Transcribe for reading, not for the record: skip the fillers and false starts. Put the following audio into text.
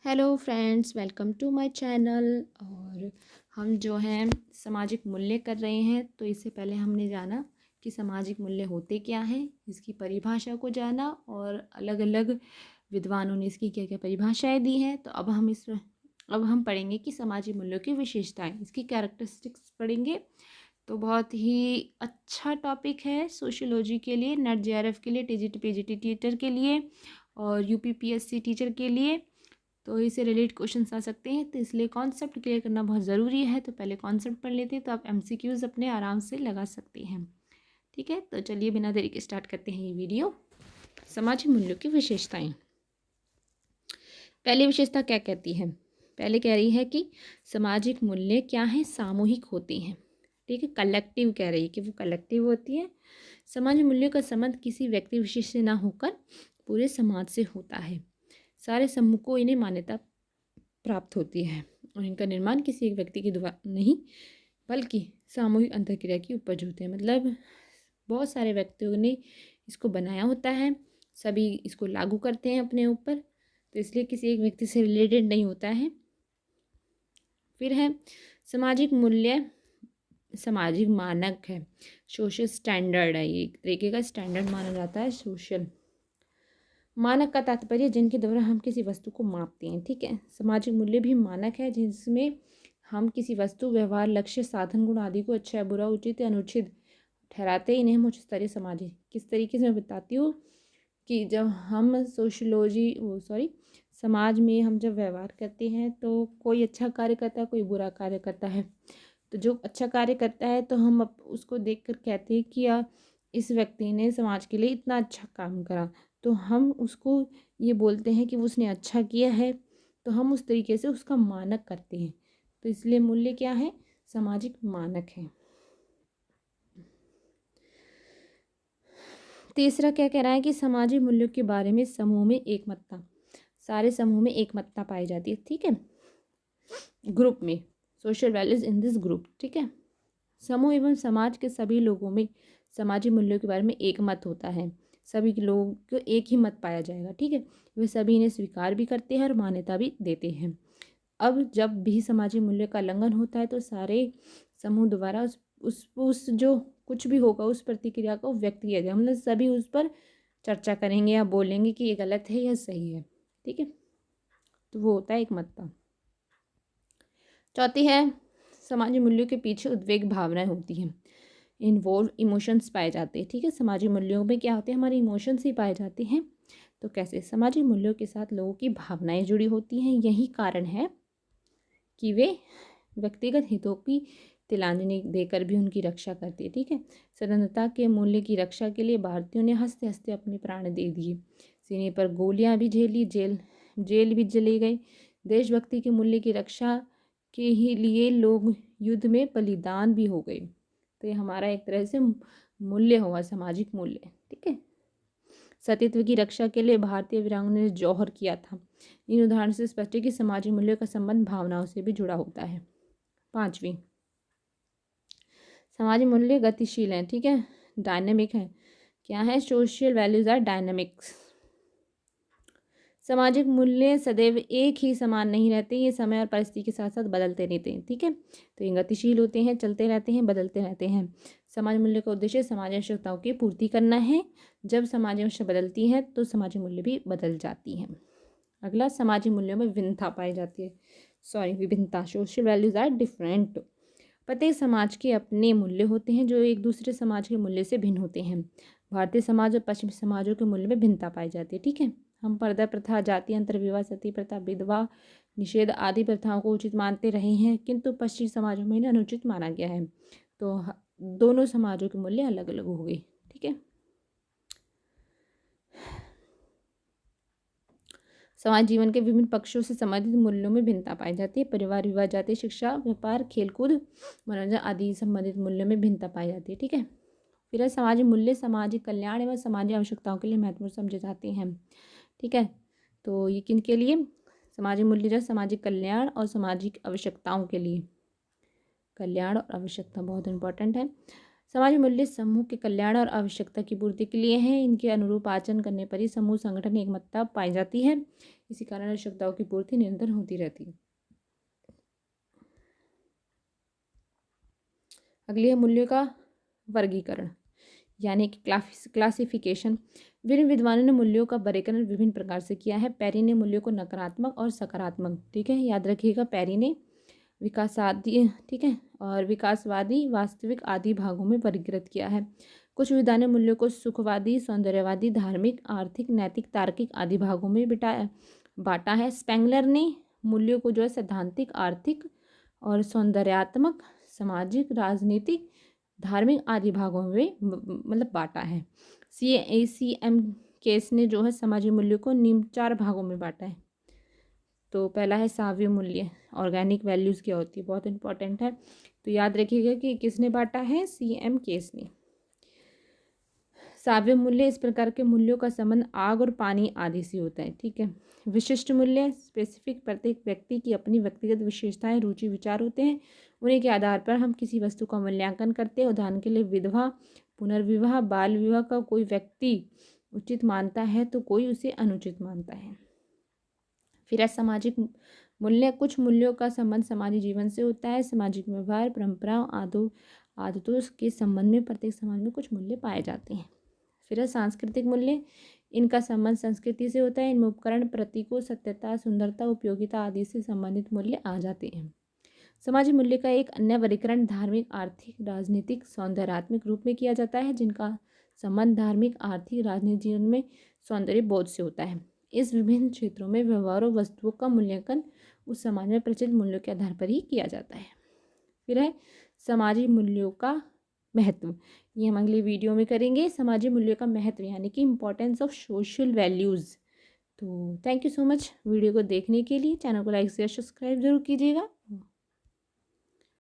Hello friends, welcome to my channel. और हम जो हैं सामाजिक मूल्य कर रहे हैं। तो इससे पहले हमने जाना कि सामाजिक मूल्य होते क्या हैं, इसकी परिभाषा को जाना और अलग अलग विद्वानों ने इसकी क्या क्या परिभाषाएं दी हैं। तो अब हम पढ़ेंगे कि सामाजिक मूल्यों की विशेषताएं, इसकी कैरेक्टरिस्टिक्स पढ़ेंगे। तो बहुत ही अच्छा टॉपिक है सोशियोलॉजी के लिए, नेट जेआरएफ के लिए, टीजीटी पीजीटी टीचर के लिए और यूपीपीएससी टीचर के लिए। तो इससे रिलेटेड क्वेश्चंस आ सकते हैं, तो इसलिए कॉन्सेप्ट क्लियर करना बहुत ज़रूरी है। तो पहले कॉन्सेप्ट पढ़ लेते हैं, तो आप एमसीक्यूज़ अपने आराम से लगा सकते हैं। ठीक है, तो चलिए बिना देरी के स्टार्ट करते हैं ये वीडियो। सामाजिक मूल्यों की विशेषताएं। पहली विशेषता क्या कहती है? पहले कह रही है कि सामाजिक मूल्य क्या हैं? सामूहिक होती हैं। ठीक है, कलेक्टिव कह रही है कि वो कलेक्टिव होती है। समाज मूल्यों का संबंध किसी व्यक्ति विशेष से ना होकर पूरे समाज से होता है। सारे समूह को इन्हें मान्यता प्राप्त होती है और इनका निर्माण किसी एक व्यक्ति के द्वारा नहीं बल्कि सामूहिक अंतर्क्रिया की उपज होते हैं। मतलब बहुत सारे व्यक्तियों ने इसको बनाया होता है, सभी इसको लागू करते हैं अपने ऊपर, तो इसलिए किसी एक व्यक्ति से रिलेटेड नहीं होता है। फिर है सामाजिक मूल्य, सामाजिक मानक है, सोशल स्टैंडर्ड है। ये एक तरीके का स्टैंडर्ड माना जाता है। सोशल मानक का तात्पर्य जिनके द्वारा हम किसी वस्तु को मापते हैं। ठीक है, सामाजिक मूल्य भी मानक है जिसमें हम किसी वस्तु, व्यवहार, लक्ष्य, साधन, गुण आदि को अच्छा, बुरा, उचित या अनुचित ठहराते हैं। इन्हें हम उच्च स्तरीय समाज, किस तरीके से मैं बताती हूँ कि जब हम समाज में हम जब व्यवहार करते हैं तो कोई अच्छा कार्य करता है, कोई बुरा कार्य करता है। तो जो अच्छा कार्य करता है तो हम उसको देख कर कहते हैं कि इस व्यक्ति ने समाज के लिए इतना अच्छा काम करा, तो हम उसको ये बोलते हैं कि उसने अच्छा किया है, तो हम उस तरीके से उसका मानक करते हैं। तो इसलिए मूल्य क्या है? सामाजिक मानक है। तीसरा क्या कह रहा है कि सामाजिक मूल्यों के बारे में समूह में एकमतता, सारे समूह में एकमतता पाई जाती है। ठीक है, ग्रुप में social values in this group. ठीक है, समूह एवं समाज के सभी लोगों में सामाजिक मूल्यों के बारे में एक मत होता है। सभी के लोगों को एक ही मत पाया जाएगा। ठीक है, वे सभी इन्हें स्वीकार भी करते हैं और मान्यता भी देते हैं। अब जब भी सामाजिक मूल्य का उल्लंघन होता है तो सारे समूह द्वारा उस जो कुछ भी होगा उस प्रतिक्रिया को व्यक्त किया जाए। मतलब सभी उस पर चर्चा करेंगे या बोलेंगे कि ये गलत है या सही है। ठीक है, तो वो होता है एक मतता। चौथी है सामाजिक मूल्यों के पीछे उद्वेग भावनाएं होती हैं, इन्वॉल्व इमोशंस पाए जाते हैं। ठीक है, सामाजिक मूल्यों में क्या होते हैं? हमारे इमोशंस ही पाए जाते हैं। तो कैसे? सामाजिक मूल्यों के साथ लोगों की भावनाएं जुड़ी होती हैं। यही कारण है कि वे व्यक्तिगत हितों की तिलांजलि देकर भी उनकी रक्षा करती है। ठीक है, स्वतंत्रता के मूल्य की रक्षा के लिए भारतीयों ने हंसते हंसते अपने प्राण दे दिए, सीने पर गोलियां भी झेली, जेल भी चले गए। देशभक्ति के मूल्य की रक्षा के ही लिए लोग युद्ध में बलिदान भी हो गए। तो ये हमारा एक तरह से मूल्य हुआ, सामाजिक मूल्य। ठीक है, सतीत्व की रक्षा के लिए भारतीय वीरांगनाओं ने जौहर किया था। इन उदाहरण से स्पष्ट है कि सामाजिक मूल्यों का संबंध भावनाओं से भी जुड़ा होता है। पांचवी, सामाजिक मूल्य गतिशील हैं। ठीक है, डायनेमिक है। क्या है? Social values are dynamics. सामाजिक मूल्य सदैव एक ही समान नहीं रहते, ये समय और परिस्थिति के साथ साथ बदलते रहते हैं। ठीक है, तो ये गतिशील होते हैं, चलते रहते हैं, बदलते रहते हैं। समाज मूल्य का उद्देश्य समाज आवश्यकताओं की पूर्ति करना है। जब समाज आवश्यकता बदलती है तो सामाजिक मूल्य भी बदल जाती हैं। अगला, सामाजिक मूल्यों में विभिन्नता पाई जाती है। विभिन्नता, सोशल वैल्यूज आर डिफरेंट। प्रत्येक समाज के अपने मूल्य होते हैं जो एक दूसरे समाज के मूल्य से भिन्न होते हैं। भारतीय समाज और पश्चिमी समाजों के मूल्य में भिन्नता पाई जाती है। ठीक है, हम पर्दा प्रथा, जाति अंतर विवाह, सती प्रथा, विधवा निषेध आदि प्रथाओं को उचित मानते रहे हैं, किंतु पश्चिमी समाजों में इन्हें अनुचित माना गया है। तो दोनों समाजों के मूल्य अलग अलग हो गए। ठीक है, समाज जीवन के विभिन्न पक्षों से संबंधित मूल्यों में भिन्नता पाई जाती है। परिवार, विवाह, जाति, शिक्षा, व्यापार, खेलकूद, मनोरंजन आदि संबंधित मूल्यों में भिन्नता पाई जाती है। ठीक है, फिर है सामाजिक मूल्य सामाजिक कल्याण एवं सामाजिक आवश्यकताओं के लिए महत्वपूर्ण समझे जाते हैं। ठीक है, तो ये किन के लिए? सामाजिक मूल्य जो सामाजिक कल्याण और सामाजिक आवश्यकताओं के लिए। कल्याण और आवश्यकता बहुत इंपॉर्टेंट है। समाज मूल्य समूह के कल्याण और आवश्यकता की पूर्ति के लिए हैं। इनके अनुरूप आचरण करने पर ही समूह संगठन एकमतता पाई जाती है। इसी कारण आवश्यकताओं की पूर्ति निरंतर होती रहती है। अगली है मूल्यों का वर्गीकरण, यानी कि क्लासिफिकेशन। विभिन्न विद्वानों ने मूल्यों का वर्गीकरण विभिन्न प्रकार से किया है। पेरी ने मूल्यों को नकारात्मक और सकारात्मक, ठीक है, याद रखिएगा, पेरी ने विकासादी, ठीक है, और विकासवादी, वास्तविक आदि भागों में वर्गीकृत किया है। कुछ विद्वानों ने मूल्यों को सुखवादी, सौंदर्यवादी, धार्मिक, आर्थिक, नैतिक, तार्किक आदि भागों में बांटा है। स्पेंगलर ने मूल्यों को जो है सैद्धांतिक, आर्थिक और सौंदर्यात्मक, सामाजिक, राजनीतिक, धार्मिक आदि भागों में मतलब बांटा है। CACM केस ने जो है समाजी मूल्यों को निम्न 4 भागों में बांटा है। तो पहला है साव्य मूल्य, ऑर्गेनिक वैल्यूज़ क्या होती है, बहुत इंपॉर्टेंट है, तो याद रखिएगा कि किसने बांटा है, CM केस ने। साव्य मूल्य, इस प्रकार के मूल्यों का संबंध आग और पानी आदि से होता है, ठीक है। विशिष्ट मूल्य, स्पेसिफिक, प्रत्येक व्यक्ति की अपनी व्यक्तिगत विशेषताएं, रुचि, विचार होते हैं, उन्हीं के आधार पर हम किसी वस्तु का मूल्यांकन करते हैं। उदाहरण के लिए विधवा, पुनर्विवाह, बाल विवाह का कोई व्यक्ति उचित मानता है तो कोई उसे अनुचित मानता है। फिर है सामाजिक मूल्य। कुछ मूल्यों का संबंध समाजी जीवन से होता है। सामाजिक व्यवहार, परंपराओं, आदतों के संबंध में प्रत्येक समाज में कुछ मूल्य पाए जाते हैं। फिर है सांस्कृतिक मूल्य। इनका संबंध संस्कृति से होता है। इनमें उपकरण, प्रतीकों, सत्यता, सुंदरता, उपयोगिता आदि से संबंधित मूल्य आ जाते हैं। सामाजिक मूल्य का एक अन्य वर्गीकरण धार्मिक, आर्थिक, राजनीतिक, सौंदर्यात्मक रूप में किया जाता है, जिनका संबंध धार्मिक, आर्थिक, राजनीतिक जीवन में सौंदर्य बोध से होता है। इस विभिन्न क्षेत्रों में व्यवहारों, वस्तुओं का मूल्यांकन उस समाज में प्रचलित मूल्यों के आधार पर ही किया जाता है। फिर है सामाजिक मूल्यों का महत्व। ये हम अगले वीडियो में करेंगे, सामाजिक मूल्यों का महत्व यानी कि इम्पोर्टेंस ऑफ सोशल वैल्यूज़। तो thank you so much video को देखने के लिए। चैनल को लाइक शेयर सब्सक्राइब जरूर कीजिएगा।